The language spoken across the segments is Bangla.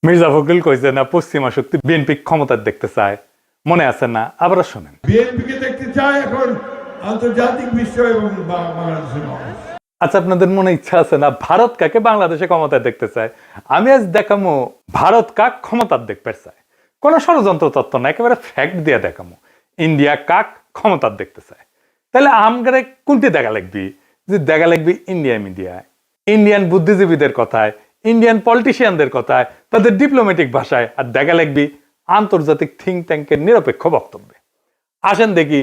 মির্জা ফখরুল কইছে না পশ্চিমা শক্তি বিএনপি ক্ষমতার দেখতে চায়, মনে আছে না? আবার শোনেন। বিএনপিকে দেখতে চায় এখন আন্তর্জাতিক বিশ্ব এবং বাংলাদেশের মানুষ। আচ্ছা, আপনাদের মনে ইচ্ছা আছে না ভারত কাকে বাংলাদেশে ক্ষমতায় দেখতে চায়? আমি আজ দেখামো ভারত কাক ক্ষমতার দেখতে চায়। কোন ষড়যন্ত্র তত্ত্ব না, একেবারে ফ্যাক্ট দিয়ে দেখামো ইন্ডিয়া কাক ক্ষমতার দেখতে চায়। তাহলে আমগারে কোনটি দেখা লাগবি? যে দেখা লাগবি ইন্ডিয়া মিডিয়ায়, ইন্ডিয়ান বুদ্ধিজীবীদের কথায়, ইন্ডিয়ান পলিটিশিয়ানদের কথায়, তাদের ডিপ্লোম্যাটিক ভাষায়, আর দেখা লাগবি আন্তর্জাতিক থিঙ্ক ট্যাঙ্কের নিরপেক্ষ বক্তব্যে। আসেন দেখি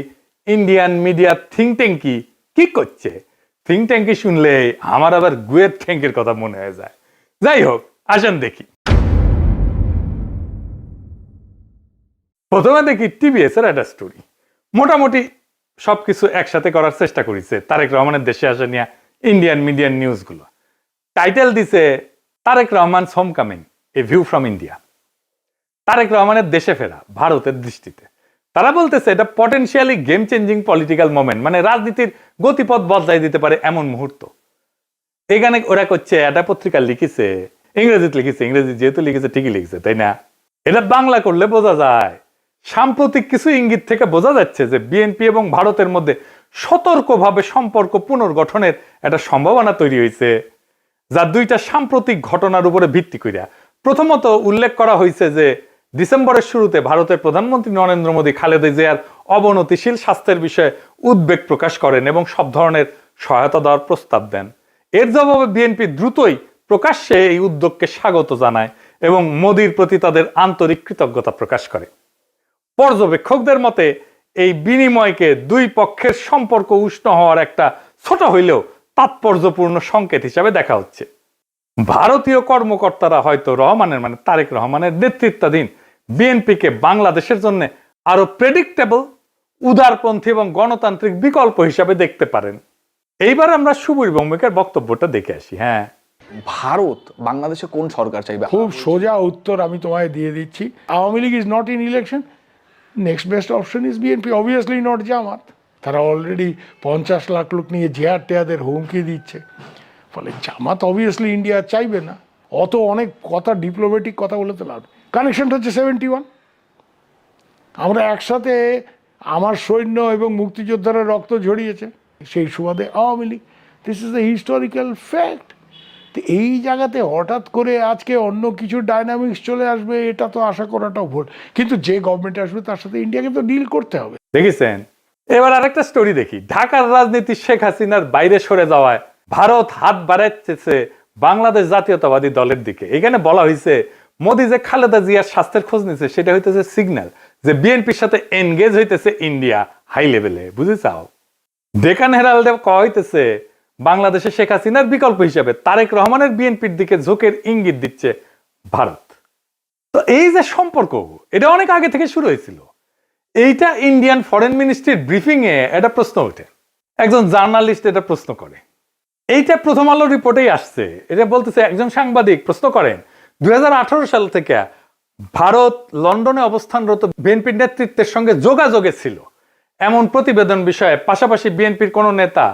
ইন্ডিয়ান মিডিয়া থিঙ্ক ট্যাঙ্ক কি করছে। থিঙ্ক ট্যাঙ্কি শুনলে আমার আবার গুয়ের ট্যাঙ্কের কথা মনে হয়ে যায়। যাই হোক, আসেন দেখি। প্রথমে দেখি টিভিএস এর একটা স্টোরি। মোটামুটি সবকিছু একসাথে করার চেষ্টা করেছে তারেক রহমানের দেশে আসা নিয়ে ইন্ডিয়ান মিডিয়ান নিউজ গুলো। টাইটেল দিছে Tarique Rahman home coming, a view from India. Tarique রহমানের দেশে ফেরা ভারতের দৃষ্টিতে। তারা বলতেছে এটা potentially game changing political moment, মানে রাজনীতির গতিপথ বদলাই দিতে পারে এমন মুহূর্ত। এখানে ওরা করছে, একটা পত্রিকা লিখেছে, ইংরেজিতে লিখেছে, ইংরেজি যেহেতু লিখেছে ঠিকই লিখেছে, তাই না? এটা বাংলা করলে বোঝা যায়, সাম্প্রতিক কিছু ইঙ্গিত থেকে বোঝা যাচ্ছে যে বিএনপি এবং ভারতের মধ্যে সতর্কভাবে সম্পর্ক পুনর্গঠনের একটা সম্ভাবনা তৈরি হয়েছে, যা দুইটা সাম্প্রতিক ঘটনার উপরে ভিত্তি করিয়া। প্রথমত উল্লেখ করা হয়েছে যে ডিসেম্বরের শুরুতে ভারতের প্রধানমন্ত্রী নরেন্দ্র মোদী খালেদা জিয়ার অবনতিশীল স্বাস্থ্যের বিষয়ে উদ্বেগ প্রকাশ করেন এবং সব ধরনের সহায়তা দেওয়ার প্রস্তাব দেন। এর জবাবে বিএনপি দ্রুতই প্রকাশ্যে এই উদ্যোগকে স্বাগত জানায় এবং মোদীর প্রতি তাদের আন্তরিক কৃতজ্ঞতা প্রকাশ করে। পর্যবেক্ষকদের মতে এই বিনিময়কে দুই পক্ষের সম্পর্ক উষ্ণ হওয়ার একটা ছোট হইলেও তাৎপর্যপূর্ণ সংকেত হিসাবে দেখা হচ্ছে। ভারতীয় কর্মকর্তারা হয়তো রহমানের, মানে তারেক রহমানের নেতৃত্বাধীন বিএনপিকে বাংলাদেশের জন্য আরো প্রেডিক্টেবল, উদারপন্থী এবং গণতান্ত্রিক বিকল্প হিসাবে দেখতে পারেন। এইবার আমরা সুবীর ভৌমিকের বক্তব্যটা দেখে আসি। হ্যাঁ, ভারত বাংলাদেশে কোন সরকার চাইবে? খুব সোজা উত্তর আমি তোমায় দিয়ে দিচ্ছি। Awami League is not in election, next best option is BNP, obviously not Jamaat. তারা অলরেডি 50 লাখ লোক নিয়ে জেহার টেয়াদের হুমকি দিচ্ছে। ফলে জামাত অবভিয়াসলি ইন্ডিয়া চাইবে না। অত অনেক কথা, ডিপ্লোম্যাটিক কথা বলে তো লাভ। কানেকশনটা হচ্ছে 71। আমরা একসাথে, আমার সৈন্য এবং মুক্তিযোদ্ধারা রক্ত ঝরিয়েছে, সেই সুবাদে Awami League. This is the historical fact. তো এই জায়গাতে হঠাৎ করে আজকে অন্য কিছু ডাইনামিক্স চলে আসবে, এটা তো আশা করাটাও ভুল। কিন্তু যে গভর্নমেন্ট আসবে তার সাথে ইন্ডিয়াকে তো ডিল করতে হবে। দেখেছেন? এবার আরেকটা স্টোরি দেখি। ঢাকার রাজনীতি শেখ হাসিনার বাইরে সরে যাওয়ায় ভারত হাত বাড়াচ্ছে বাংলাদেশ জাতীয়তাবাদী দলের দিকে। এখানে বলা হয়েছে মোদী যে খালেদা জিয়ার স্বাস্থ্যের খোঁজ নিচ্ছে, সেটা হইতেছে সিগন্যাল যে বিএনপির সাথে এনগেজ হইতেছে ইন্ডিয়া হাই লেভেলে। বুঝে চাও? ডেকান হেরাল্ডে কয়া হইতেছে বাংলাদেশে শেখ হাসিনার বিকল্প হিসেবে তারেক রহমানের বিএনপির দিকে ঝোঁকের ইঙ্গিত দিচ্ছে ভারত। তো এই যে সম্পর্ক, এটা অনেক আগে থেকে শুরু হয়েছিল। এইটা ইন্ডিয়ান ফরেন মিনিস্ট্রির ব্রিফিং এ একটা প্রশ্ন ওঠে, একজন জার্নালিস্ট এটা প্রশ্ন করে। এইটা প্রথম আলো রিপোর্টেই আসছে। এটা বলতেছে, একজন সাংবাদিক প্রশ্ন করেন 2018 সাল থেকে ভারত লন্ডনে অবস্থানরত বিএনপির নেতৃত্বের সঙ্গে যোগাযোগে ছিল এমন প্রতিবেদন বিষয়ে, পাশাপাশি বিএনপির কোন নেতা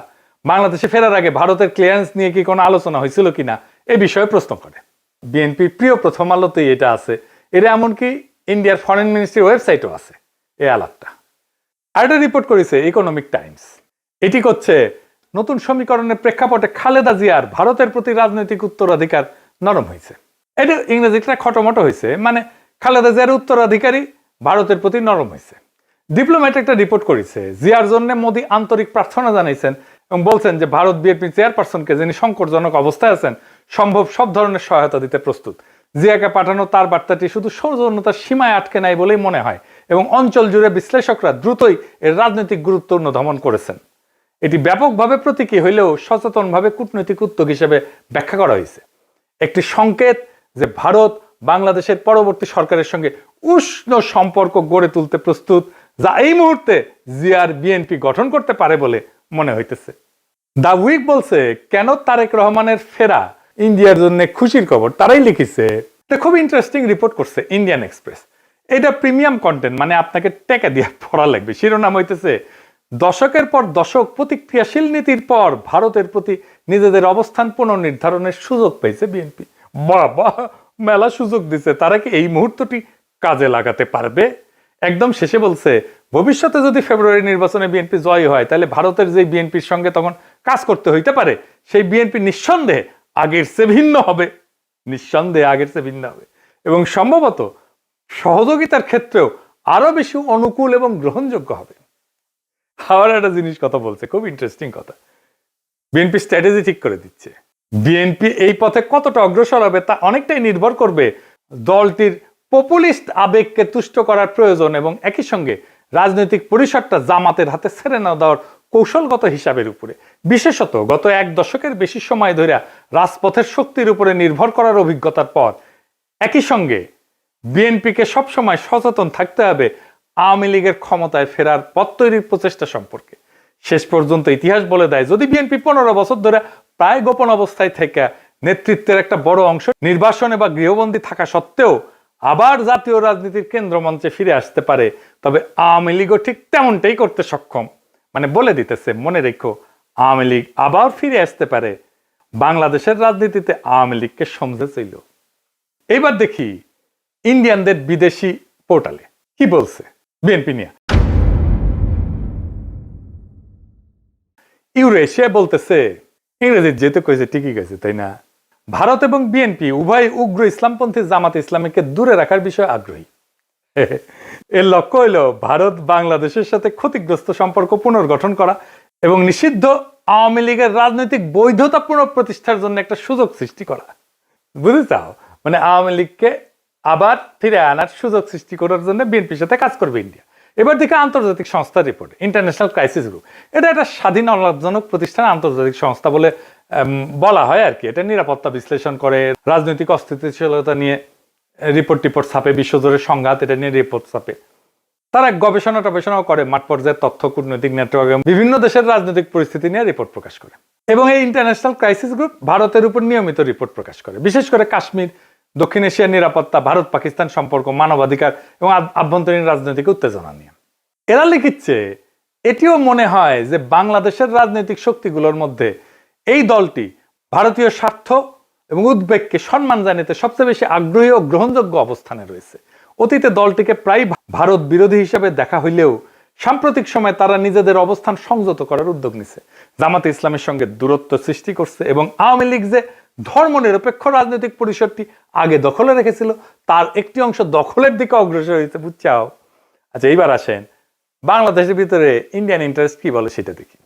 বাংলাদেশে ফেরার আগে ভারতের ক্লিয়ারেন্স নিয়ে কি কোনো আলোচনা হয়েছিল কিনা এ বিষয়ে প্রশ্ন করে। বিএনপির প্রিয় প্রথম আলোতেই এটা আছে। এটা এমনকি ইন্ডিয়ার ফরেন মিনিস্ট্রির ওয়েবসাইটও আছে এই আলাপটা। আর এটা রিপোর্ট করেছে ইকোনমিক টাইমস। এটি করছে নতুন সমীকরণের প্রেক্ষাপটে খালেদা জিয়ার ভারতের প্রতি রাজনৈতিক উত্তরাধিকার নরম হয়েছে। এটা ইংরেজিটা খটোমটো হয়েছে, মানে খালেদা জিয়ার উত্তরাধিকারী ভারতের প্রতি নরম হয়েছে। ডিপ্লোম্যাট একটা রিপোর্ট করেছে, জিয়ার জন্য মোদী আন্তরিক প্রার্থনা জানাইছেন এবং বলছেন যে ভারত বিএনপি চেয়ারপারসনকে, যিনি সংকটজনক অবস্থায় আছেন, সম্ভব সব ধরনের সহায়তা দিতে প্রস্তুত। জিয়াকে পাঠানো তার বার্তাটি শুধু সৌজন্যতার সীমায় আটকে নাই বলেই মনে হয় এবং অঞ্চল জুড়ে বিশ্লেষকরা দ্রুতই এর রাজনৈতিক গুরুত্ব অনুধাবন করেছেন। এটি ব্যাপকভাবে প্রতীকী হইলেও সচেতনভাবে কূটনৈতিক উদ্যোগ হিসেবে ব্যাখ্যা করা হয়েছে। একটি সংকেত যে ভারত বাংলাদেশের পরবর্তী সরকারের সঙ্গে উষ্ণ সম্পর্ক গড়ে তুলতে প্রস্তুত, যা এই মুহূর্তে জিয়ার বিএনপি গঠন করতে পারে বলে মনে হইতেছে। দা উইক বলছে, কেন তারেক রহমানের ফেরা ইন্ডিয়ার জন্য খুশির খবর। তারাই লিখেছে, এটা খুব ইন্টারেস্টিং রিপোর্ট করছে ইন্ডিয়ান এক্সপ্রেস। এটা প্রিমিয়াম কন্টেন্ট, মানে আপনাকে টাকা দিয়ে পড়া লাগবে। শিরোনাম হইতেছে, দশকের পর দশক প্রতিক্রিয়াশীল নীতির পর ভারতের প্রতি নিজেদের অবস্থান পুনর্নির্ধারণের সুযোগ পেয়েছে বিএনপি। বাবা, মেলা সুযোগ দিছে, তারা কি এই মুহূর্তটি কাজে লাগাতে পারবে? একদম শেষে বলছে, ভবিষ্যতে যদি ফেব্রুয়ারি নির্বাচনে বিএনপি জয় হয়, তাহলে ভারতের যে বিএনপির সঙ্গে তখন কাজ করতে হইতে পারে, সেই বিএনপি নিঃসন্দেহে আগের চেয়ে ভিন্ন হবে, নিঃসন্দেহে আগের চেয়ে ভিন্ন হবে, এবং সম্ভবত সহযোগিতার ক্ষেত্রেও আরো বেশি অনুকূল এবং গ্রহণযোগ্য হবে। আবার একটা জিনিস কথা বলছে, খুব ইন্টারেস্টিং কথা। বিএনপি স্ট্র্যাটেজি ঠিক করে দিচ্ছে। বিএনপি এই পথে কতটা অগ্রসর হবে তা অনেকটাই নির্ভর করবে দলটির পপুলিস্ট আবেগকে তুষ্ট করার প্রয়োজন এবং একই সঙ্গে রাজনৈতিক পরিসরটা জামাতের হাতে ছেড়ে না দেওয়ার কৌশলগত হিসাবের উপরে। বিশেষত গত এক দশকের বেশি সময় ধরে রাজপথের শক্তির উপরে নির্ভর করার অভিজ্ঞতার পর একই সঙ্গে বিএনপিকে সবসময় সচেতন থাকতে হবে আওয়ামী লীগের ক্ষমতায় ফেরার পথ তৈরির প্রচেষ্টা সম্পর্কে। শেষ পর্যন্ত ইতিহাস বলে দেয়, যদি বিএনপি 15 বছর ধরে প্রায় গোপন অবস্থায় থেকে নেতৃত্বের একটা বড় অংশ নির্বাসনে বা গৃহবন্দী থাকা সত্ত্বেও আবার জাতীয় রাজনীতির কেন্দ্রমঞ্চে ফিরে আসতে পারে, তবে আওয়ামী লীগও ঠিক তেমনটাই করতে সক্ষম। মানে বলে দিতেছে, মনে রেখো, আওয়ামী লীগ আবার ফিরে আসতে পারে। বাংলাদেশের রাজনীতিতে আওয়ামী লীগকে সমঝে ছিল। এইবার দেখি ইন্ডিয়ানদের বিদেশি পোর্টালে কি বলছে বিএনপি নিয়ে। ইউরেশিয়া বলতেছে, ইংরেজি যেহেতু কয়েছে ঠিকই গেছে, তাই না? ভারত এবং বিএনপি উভয় উগ্র ইসলামপন্থী জামাত ইসলামীকে দূরে রাখার বিষয়ে আগ্রহী। এর লক্ষ্য হইল ভারত বাংলাদেশের সাথে ক্ষতিগ্রস্ত সম্পর্ক পুনর্গঠন করা এবং নিষিদ্ধ আওয়ামী লীগের রাজনৈতিক বৈধতা পুনঃপ্রতিষ্ঠার জন্য একটা সুযোগ সৃষ্টি করা। বুঝতে চাও? মানে আওয়ামী লীগকে আবার ফিরে আনার সুযোগ সৃষ্টি করার জন্য বিএনপির সাথে কাজ করবে ইন্ডিয়া। এবার দিকে আন্তর্জাতিক সংস্থার রিপোর্ট, ইন্টারন্যাশনাল ক্রাইসিস গ্রুপ, এটা একটা স্বাধীন অলাভজনক প্রতিষ্ঠান, আন্তর্জাতিক সংস্থা বলে বলা হয় আর কি। এটা নিরাপত্তা বিশ্লেষণ করে, রাজনৈতিক অস্থিতিশীলতা নিয়ে রিপোর্ট ছাপে, বিশ্বজুড়ে সংঘাত এটা নিয়ে রিপোর্ট ছাপে। তারা গবেষণাও করে, মাঠ পর্যায়ের তথ্য, কূটনৈতিক নেটওয়ার্ক এবং বিভিন্ন দেশের রাজনৈতিক পরিস্থিতি নিয়ে রিপোর্ট প্রকাশ করে। এবং এই ইন্টারন্যাশনাল ক্রাইসিস গ্রুপ ভারতের উপর নিয়মিত রিপোর্ট প্রকাশ করে, বিশেষ করে কাশ্মীর, দক্ষিণ এশিয়ার নিরাপত্তা, ভারত পাকিস্তান সম্পর্ক, মানবাধিকার এবং আভ্যন্তরীণ রাজনৈতিক উত্তেজনা নিয়ে। এরা লিখিচ্ছে, এটিও মনে হয় যে বাংলাদেশের রাজনৈতিক শক্তিগুলোর মধ্যে এই দলটি ভারতীয় স্বার্থ এবং উদ্বেগকে সম্মান জানাতে সবচেয়ে বেশি আগ্রহী ও গ্রহণযোগ্য অবস্থানে রয়েছে। অতীতে দলটিকে প্রায় ভারত বিরোধী হিসেবে দেখা হইলেও সাম্প্রতিক সময়ে তারা নিজেদের অবস্থান সংযত করার উদ্যোগ নিছে, জামাতে ইসলামের সঙ্গে দূরত্ব সৃষ্টি করছে এবং আওয়ামী লীগ যে ধর্মনিরপেক্ষ রাজনৈতিক পরিসরটি আগে দখলে রেখেছিল তার একটি অংশ দখলের দিকে অগ্রসর হয়েছে। বুঝছাও? আচ্ছা, এইবার আসেন বাংলাদেশের ভিতরে ইন্ডিয়ান ইন্টারেস্ট কি বলে সেটা দেখি।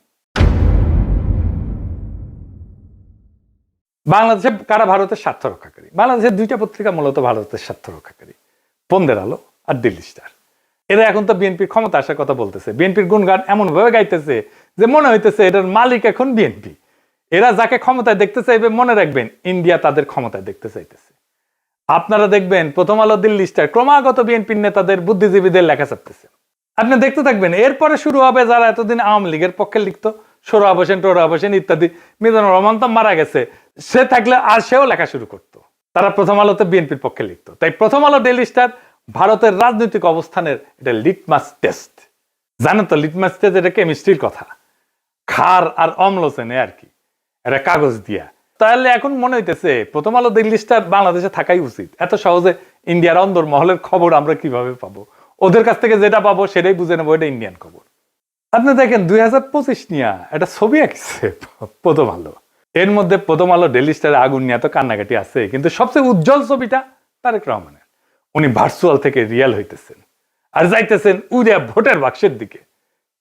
বাংলাদেশে কারা ভারতের স্বার্থ রক্ষাকারী? বাংলাদেশের দুইটা পত্রিকা মূলত ভারতের স্বার্থ রক্ষাকারী, বন্দের আলো আর দিল্লি স্টার। এরা এখন তো বিএনপির ক্ষমতা আসার কথা বলতেছে, বিএনপির গুণগান এমন ভাবে গাইতেছে যে মনে হইতেছে এটার মালিক এখন বিএনপি। এরা যাকে ক্ষমতায় দেখতে চাইবে, মনে রাখবেন ইন্ডিয়া তাদের ক্ষমতায় দেখতে চাইতেছে। আপনারা দেখবেন প্রথম আলো, দিল্লি স্টার ক্রমাগত বিএনপির নেতাদের, বুদ্ধিজীবীদের লেখা ছাপতেছে। আপনি দেখতে থাকবেন, এরপরে শুরু হবে যারা এতদিন আওয়ামী লীগের পক্ষে লিখতো, সোহরাব হোসেন, টোহরাব হোসেন ইত্যাদি। মিজানুর রহমান তো মারা গেছে, সে থাকলে আর সেও লেখা শুরু করতো। তারা প্রথম আলোতে বিএনপির পক্ষে লিখতো। তাই প্রথম আলো, ডেইলি স্টার ভারতের রাজনৈতিক অবস্থানের এটা লিটমাস টেস্ট। জানেন তো লিটমাস টেস্ট এটা কেমিস্ট্রির কথা, ক্ষার আর অম্ল চেনে আর কি, এটা কাগজ দিয়া। তাহলে এখন মনে হইতেছে প্রথম আলো, দিল্লি স্টার বাংলাদেশে থাকাই উচিত। এত সহজে ইন্ডিয়ার অন্দর মহলের খবর আমরা কিভাবে পাবো? ওদের কাছ থেকে যেটা পাবো সেটাই বুঝে নেবো এটা ইন্ডিয়ান খবর। আপনি দেখেন 2025 নিয়ে একটা ছবি আঁকছে প্রথম আলো। এর মধ্যে প্রথম আলো, ডেইলি স্টারে আগুন নিয়ে তো কান্নাকাটি আছে, কিন্তু সবচেয়ে উজ্জ্বল ছবিটা তারেক রহমানের। উনি ভার্চুয়াল থেকে রিয়াল হইতেছেন আর যাইতেছেন উড়িয়া ভোটের বাক্সের দিকে।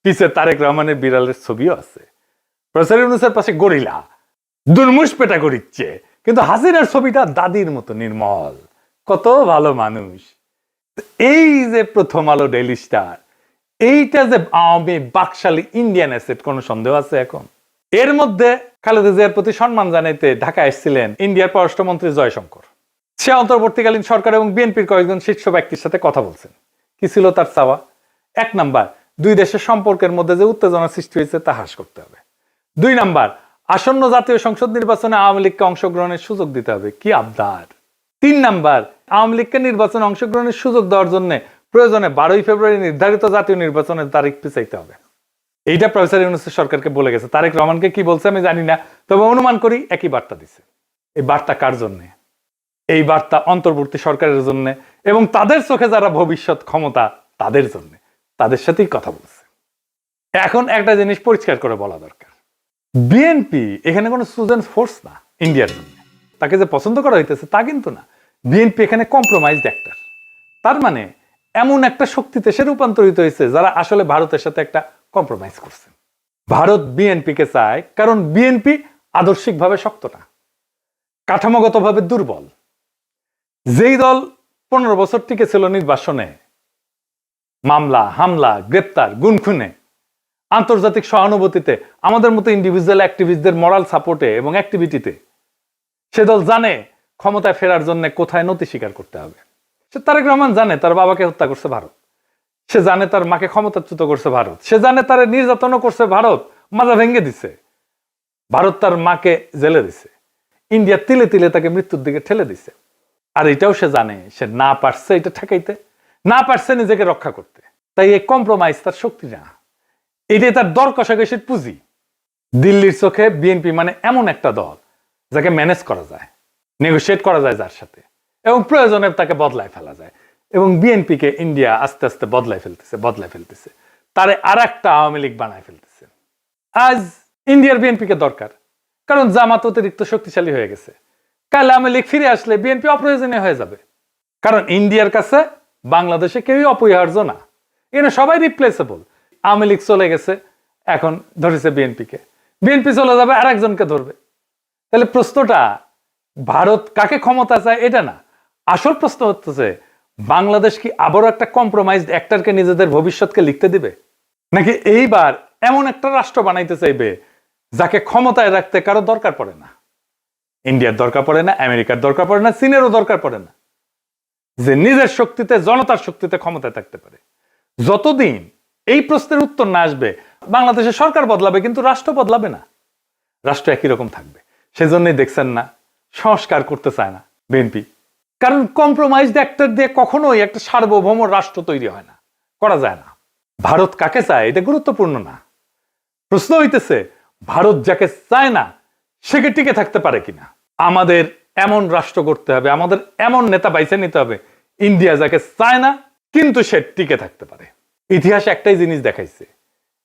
পিছে তারেক রহমানের বিড়ালের ছবিও আছে। প্রফেসর ইউনূসের পাশে গরিলা দুর্মুষ পেটা করিচ্ছে, কিন্তু হাসিনার ছবিটা দাদির মতো নির্মল, কত ভালো মানুষ। এই যে প্রথম আলো, ডেইলি স্টার, এইটা যে আওয়ামী বাকশালী ইন্ডিয়ান অ্যাসেট, কোনো সন্দেহ আছে এখন? এর মধ্যে খালেদা জিয়ার প্রতি সম্মান জানাইতে ঢাকা এসেছিলেন ইন্ডিয়ার পররাষ্ট্রমন্ত্রী জয়শঙ্কর। সে অন্তর্বর্তীকালীন সরকার এবং বিএনপির কয়েকজন শীর্ষ ব্যক্তির সাথে কথা বলছেন। কি ছিল তার চাওয়া? 1 নাম্বার, দুই দেশের সম্পর্কের মধ্যে যে উত্তেজনা সৃষ্টি হয়েছে তা হ্রাস করতে হবে। 2 নাম্বার, আসন্ন জাতীয় সংসদ নির্বাচনে আওয়ামী লীগকে অংশগ্রহণের সুযোগ দিতে হবে। কি আবদার! 3 নাম্বার, আওয়ামী লীগকে নির্বাচনে অংশগ্রহণের সুযোগ দেওয়ার জন্য প্রয়োজনে 12 ফেব্রুয়ারি নির্ধারিত জাতীয় নির্বাচনের তারিখ পিছাইতে হবে। এইটা প্রফেসর ইউনূস সরকারকে বলে গেছে। তারেক রহমানকে কি বলছে আমি জানি না, তবে অনুমান করি একই বার্তা দিছে। এই বার্তা কার জন্য? এই বার্তা অন্তর্বর্তী সরকারের জন্য এবং তাদের চোখে যারা ভবিষ্যৎ ক্ষমতা তাদের জন্য, তাদের সাথেই কথা বলছে। এখন একটা জিনিস পরিষ্কার করে বলা দরকার, বিএনপি এখানে কোনো চুজেন ফোর্স না ইন্ডিয়ার জন্য। তাকে যে পছন্দ করা হইতেছে তা কিন্তু না, বিএনপি এখানে কম্প্রোমাইজড অ্যাক্টর। তার মানে এমন একটা শক্তিতে সে রূপান্তরিত হয়েছে যারা আসলে ভারতের সাথে একটা কম্প্রোমাইজ করছে। ভারত বিএনপিকে চায় কারণ বিএনপি আদর্শিকভাবে শক্ত না, কাঠামোগতভাবে দুর্বল। যেই দল 15 বছর টিকে ছিল নির্বাসনে, মামলা হামলা গ্রেপ্তার গুনখুনে, আন্তর্জাতিক সহানুভূতিতে, আমাদের মতো ইন্ডিভিজুয়াল অ্যাক্টিভিস্টদের মরাল সাপোর্টে এবং অ্যাক্টিভিটিতে, সে দল জানে ক্ষমতায় ফেরার জন্য কোথায় নতি স্বীকার করতে হবে। সে তারেক রহমান জানে তার বাবাকে হত্যা করছে ভারত, সে জানে তার মাকে ক্ষমতাচ্যুত করছে ভারত, সে জানে তার নির্যাতনও করছে ভারত, মাজা ভেঙে দিছে ভারত, তার মাকে জেলে দিছে, ইন্ডিয়া তিলে তিলে তাকে মৃত্যুর দিকে ঠেলে দিছে। আর এটাও সে জানে সে না পারছে এটা ঠেকাইতে, না পারছে নিজেকে রক্ষা করতে। তাই এই কম্প্রোমাইজ তার শক্তি না, এটাই তার দর কষাকষির পুঁজি। দিল্লির চোখে বিএনপি মানে এমন একটা দল যাকে ম্যানেজ করা যায়, নেগোশিয়েট করা যায় যার সাথে, এবং প্রয়োজনে তাকে বদলায় ফেলা যায়। এবং বিএনপিকে ইন্ডিয়া আস্তে আস্তে বদলায় ফেলতেছে, তারে আর একটা আওয়ামী লীগ বানায় ফেলতেছে। আজ ইন্ডিয়ার বিএনপিকে দরকার, কারণ জামাত অতিরিক্ত শক্তিশালী হয়ে গেছে। কাল আওয়ামী লীগ ফিরে আসলে বিএনপি অপ্রয়োজনীয় হয়ে যাবে, কারণ ইন্ডিয়ার কাছে বাংলাদেশে কেউই অপরিহার্য না, এখানে সবাই রিপ্লেসেবল। আওয়ামী লীগ চলে গেছে, এখন ধরেছে বিএনপিকে, বিএনপি চলে যাবে আর একজনকে ধরবে। তাহলে প্রশ্নটা ভারত কাকে ক্ষমতা চায় এটা না, আসল প্রশ্ন হচ্ছে বাংলাদেশ কি আবারও একটা কম্প্রোমাইজড অ্যাক্টরকে নিজেদের ভবিষ্যৎকে লিখতে দিবে, নাকি এইবার এমন একটা রাষ্ট্র বানাইতে চাইবে যাকে ক্ষমতায় রাখতে কারো দরকার পড়ে না, ইন্ডিয়ার দরকার পড়ে না, আমেরিকার দরকার পড়ে না, চীনেরও দরকার পড়ে না, যে নিজের শক্তিতে জনতার শক্তিতে ক্ষমতায় থাকতে পারে। যতদিন এই প্রশ্নের উত্তর না আসবে বাংলাদেশের সরকার বদলাবে কিন্তু রাষ্ট্র বদলাবে না, রাষ্ট্র একই রকম থাকবে। সেজন্যই দেখছেন না সংস্কার করতে চায় না বিএনপি, কারণ কম্প্রোমাইজড অ্যাক্টর দিয়ে কখনোই একটা সার্বভৌম রাষ্ট্র তৈরি হয় না, করা যায় না। ভারত কাকে চায় এটা গুরুত্বপূর্ণ না, প্রশ্ন হইতেছে ভারত যাকে চায় না সে কি টিকে থাকতে পারে কিনা। আমাদের এমন রাষ্ট্র করতে হবে, আমাদের এমন নেতা বাইছে নিতে হবে ইন্ডিয়া যাকে চায় না কিন্তু সে টিকে থাকতে পারে। ইতিহাস একটাই জিনিস দেখাইছে,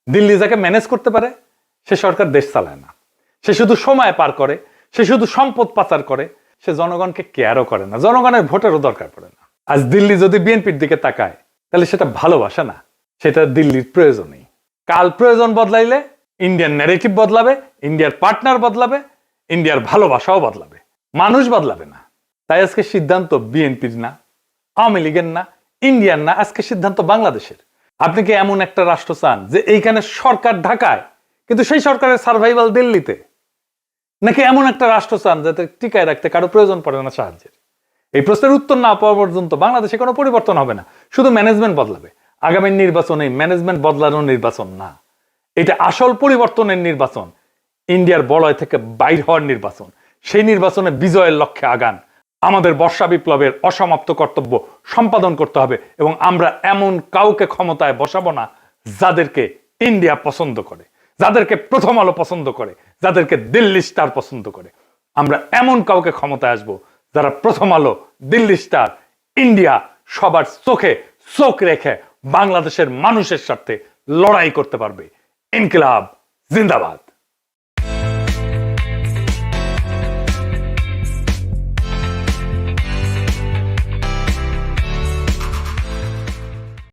দিল্লি যাকে ম্যানেজ করতে পারে সে সরকার দেশ চালায় না, সে শুধু সময় পার করে, সে শুধু সম্পদ পাচার করে, সে জনগণকে কেয়ারও করে না, জনগণের ভোটেরও দরকার পড়ে না। আজ দিল্লি যদি বিএনপির দিকে তাকায় তাহলে সেটা ভালোবাসা না, সেটা দিল্লির প্রয়োজনই। কাল প্রয়োজন বদলাইলে ইন্ডিয়ান ন্যারেটিভ বদলাবে, ইন্ডিয়ার পার্টনার বদলাবে, ইন্ডিয়ার ভালোবাসাও বদলাবে, মানুষ বদলাবে না। তাই আজকে সিদ্ধান্ত বিএনপির না, আওয়ামী লীগের না, ইন্ডিয়ার না, আজকে সিদ্ধান্ত বাংলাদেশের। আপনি কি এমন একটা রাষ্ট্র চান যে এইখানে সরকার ঢাকায় কিন্তু সেই সরকারের সার্ভাইভাল দিল্লিতে, নাকি এমন একটা রাষ্ট্র চান যাতে টিকায় রাখতে কারো প্রয়োজন পড়ে না সাহায্যের? এই প্রশ্নের উত্তর না পাওয়া পর্যন্ত বাংলাদেশে কোনো পরিবর্তন হবে না, শুধু ম্যানেজমেন্ট বদলাবে। আগামী নির্বাচন এই ম্যানেজমেন্ট বদলানোর নির্বাচন না, এটা আসল পরিবর্তনের নির্বাচন, ইন্ডিয়ার বলয় থেকে বাইর হওয়ার নির্বাচন। সেই নির্বাচনে বিজয়ের লক্ষ্যে আগান। আমাদের বর্ষা বিপ্লবের অসমাপ্ত কর্তব্য সম্পাদন করতে হবে এবং আমরা এমন কাউকে ক্ষমতায় বসাবো না যাদেরকে ইন্ডিয়া পছন্দ করে, যাদেরকে প্রথম আলো পছন্দ করে, যাদেরকে দিল্লি স্টার পছন্দ করে। আমরা এমন কাউকে ক্ষমতায় আসবো যারা প্রথম আলো, দিল্লি স্টার, ইন্ডিয়া সবার চোখে চোখ রেখে বাংলাদেশের মানুষের সাথে লড়াই করতে পারবে। ইনকিলাব জিন্দাবাদ।